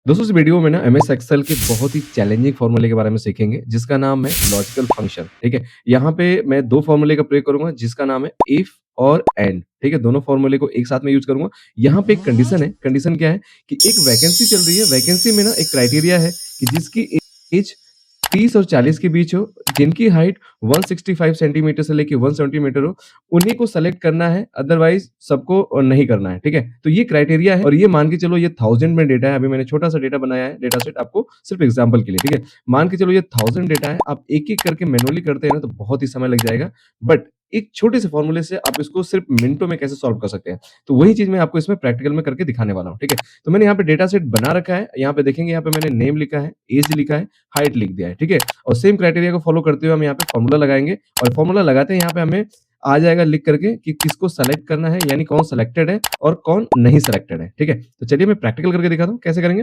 दोस्तों इस वीडियो में ना एमएस एक्सेल के बहुत ही चैलेंजिंग फॉर्मूले के बारे में सीखेंगे जिसका नाम है लॉजिकल फंक्शन। ठीक है, यहाँ पे मैं दो फॉर्मूले का प्रयोग करूंगा जिसका नाम है इफ और एंड। ठीक है, दोनों फॉर्मूले को एक साथ में यूज करूंगा। यहाँ पे एक कंडीशन है। कंडीशन क्या है कि एक वैकेंसी चल रही है। वैकेंसी में ना एक क्राइटेरिया है कि जिसकी एज 30 और 40 के बीच हो, जिनकी हाइट 165 सेंटीमीटर से लेके 170 मीटर हो, उन्हीं को सेलेक्ट करना है, अदरवाइज सबको नहीं करना है। ठीक है, तो ये क्राइटेरिया है और ये मान के चलो ये 1000 में डेटा है। अभी मैंने छोटा सा डेटा बनाया है, डेटा सेट आपको सिर्फ एग्जांपल के लिए। ठीक है, मान के चलो ये 1000 डेटा है। आप एक एक करके मैनुअली करते हैं ना तो बहुत ही समय लग जाएगा, बट एक छोटे से फॉर्मूले से आप इसको सिर्फ मिनटों में कैसे सॉल्व कर सकते हैं, तो वही चीज मैं आपको इसमें प्रैक्टिकल में करके दिखाने वाला हूँ। ठीक है, तो मैंने यहाँ पे डेटा सेट बना रखा है। यहाँ पे देखेंगे, यहाँ पे मैंने नेम लिखा है, एज लिखा है, हाइट लिख दिया है। ठीक है, और सेम क्राइटेरिया को फॉलो करते हुए हम यहाँ पे फॉर्मूला लगाएंगे और फॉर्मूला लगाते हैं यहाँ पे हमें आ जाएगा लिख करके कि किसको सेलेक्ट करना है, यानी कौन सिलेक्टेड है और कौन नहीं सिलेक्टेड है। ठीक है, तो चलिए मैं प्रैक्टिकल करके दिखाता हूँ कैसे करेंगे।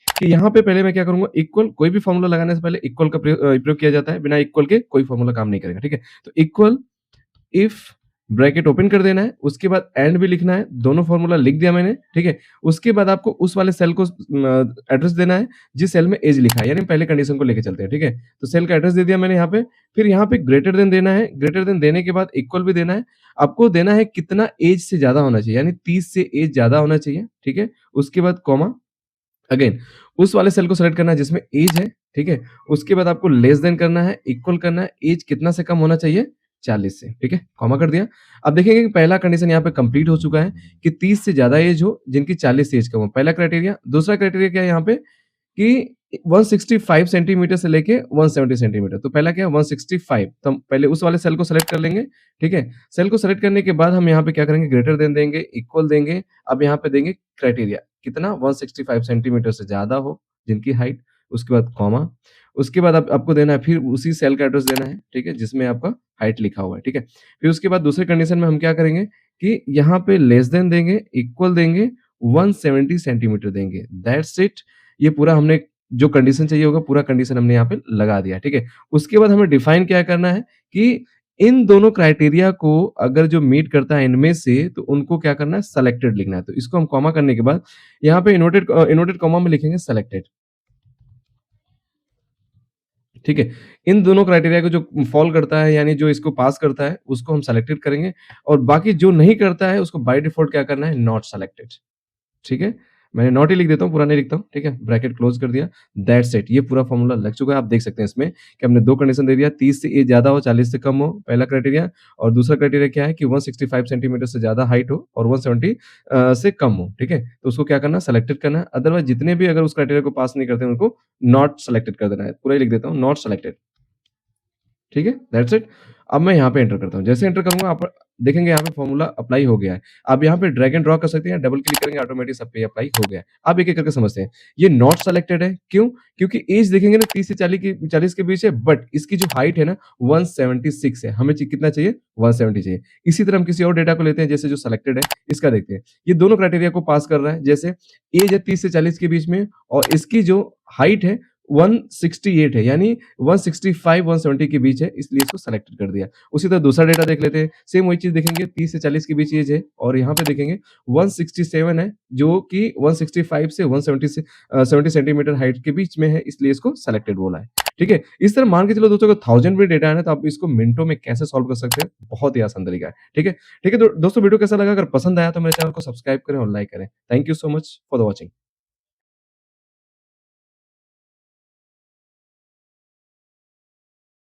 कि यहाँ पे पहले मैं क्या करूंगा, इक्वल, कोई भी फॉर्मूला लगाने से पहले इक्वल का प्रयोग किया जाता है। बिना इक्वल के कोई फॉर्मूला काम नहीं करेगा। ठीक है, तो इक्वल इफ ब्रैकेट ओपन कर देना है, उसके बाद एंड भी लिखना है। दोनों फॉर्मूला लिख दिया मैंने। ठीक है, उसके बाद आपको उस वाले सेल को एड्रेस देना है जिस सेल में एज लिखा है, यानी पहले कंडीशन को लेके चलते हैं। ठीक है, तो सेल का एड्रेस दे दिया मैंने यहाँ पे। फिर यहाँ पे ग्रेटर देन देना है। ग्रेटर देन देने के बाद इक्वल भी देना है। आपको देना है कितना एज से ज्यादा होना चाहिए, यानी 30 से एज ज्यादा होना चाहिए। ठीक है, उसके बाद कॉमा, अगेन उस वाले सेल को सेलेक्ट करना है जिसमें एज है। ठीक है, उसके बाद आपको लेस देन करना है, इक्वल करना है, एज कितना से कम होना चाहिए, 40 से। ठीक है, कॉमा कर दिया। अब देखेंगे कि पहला कंडीशन यहाँ पे कंप्लीट हो चुका है कि 30 से ज्यादा एज हो, जिनकी 40 से एज कम हो, पहला क्राइटेरिया। दूसरा क्राइटेरिया क्या है यहाँ पे कि 165 सेंटीमीटर से लेके 170 सेंटीमीटर। तो पहला क्या है 165, तो हम पहले उस वाले सेल को सेलेक्ट कर लेंगे। ठीक है, सेल को सेलेक्ट करने के बाद हम यहाँ पे क्या करेंगे, ग्रेटर देन देंगे, इक्वल देंगे। अब यहाँ पे देंगे क्राइटेरिया कितना, 165 सेंटीमीटर से ज्यादा हो जिनकी हाइट, उसके बाद कॉमा, उसके बाद आपको देना है फिर उसी सेल का एड्रेस देना है। ठीक है, जिसमें आपका हाइट लिखा हुआ है। ठीक है, फिर उसके बाद दूसरे कंडीशन में हम क्या करेंगे कि यहाँ पे लेस देन देंगे, इक्वल देंगे, 170 सेंटीमीटर देंगे। That's it. ये पूरा हमने जो कंडीशन चाहिए होगा, पूरा कंडीशन हमने यहाँ पे लगा दिया। ठीक है, उसके बाद हमें डिफाइन क्या करना है कि इन दोनों क्राइटेरिया को अगर जो मीट करता है इनमें से, तो उनको क्या करना है, सेलेक्टेड लिखना है। तो इसको हम कॉमा करने के बाद यहाँ पे इन्वर्टेड कॉमा में लिखेंगे सेलेक्टेड। ठीक है, इन दोनों क्राइटेरिया को जो फॉल करता है, यानी जो इसको पास करता है, उसको हम सेलेक्टेड करेंगे और बाकी जो नहीं करता है उसको बाय डिफॉल्ट क्या करना है, नॉट सेलेक्टेड। ठीक है, मैंने नॉट ही लिख देता हूँ, पूरा नहीं लिखता हूँ। ठीक है, ब्रैकेट क्लोज कर दिया। That's it. ये पूरा फॉर्मूला लग चुका है। आप देख सकते हैं इसमें कि हमने दो कंडीशन दे दिया, 30 से एज ज्यादा हो, 40 से कम हो, पहला क्राइटेरिया। और दूसरा क्राइटेरिया क्या है कि 165 सेंटीमीटर से ज्यादा हाइट हो और 170 से कम हो। ठीक है, तो उसको क्या करना है, सेलेक्टेड करना है। अदरवाइज जितने भी अगर उस क्राइटेरिया को पास नहीं करते हैं उनको नॉट सेलेक्टेड कर देना है। पूरा ही लिख देता हूँ, नॉट सेलेक्टेड। ठीक है, दैट्स इट। अब मैं यहाँ पे एंटर करता हूँ। जैसे एंटर करूँगा आप देखेंगे यहाँ पे फॉर्मूला अप्लाई हो गया है। आप यहाँ पे ड्रैग एंड ड्रॉ कर सकते हैं, डबल क्लिक करेंगे ऑटोमेटिक सब पे अप्लाई हो गया है। अब एक-एक करके समझते हैं। ये नॉट सेलेक्टेड है, क्यों? क्योंकि एज देखेंगे ना 30 से 40 के बीच है, बट इसकी जो हाइट है ना 176 है। हमें कितना चाहिए? 170 चाहिए। इसी तरह हम किसी और डेटा को लेते हैं, जैसे जो सेलेक्टेड है, इसका देखते हैं। ये दोनों क्राइटेरिया को पास कर रहा है। जैसे एज है 30 से 40 के बीच में और इसकी जो हाइट है 168 है, यानी 165 170 के बीच है, इसलिए इसको सेलेक्टेड कर दिया। उसी तरह दूसरा डेटा देख लेते हैं। सेम वही चीज़ देखेंगे, 30 से 40 के बीच एज है और यहाँ पे देखेंगे 167 है, जो कि 165 से 170 से 70 सेंटीमीटर हाइट के बीच में है, इसलिए इसको सेलेक्टेड बोला है। ठीक है, इस तरह मान के चलो दोस्तों, अगर 1000 भी डेटा है ना, तो आप इसको मिनटों में कैसे सॉल्व कर सकते हैं, बहुत ही आसान तरीका है। ठीक है, ठीक है, दोस्तों वीडियो कैसा लगा? अगर पसंद आया तो मेरे चैनल को सब्सक्राइब करें और लाइक करें। Thank you so much for the watching.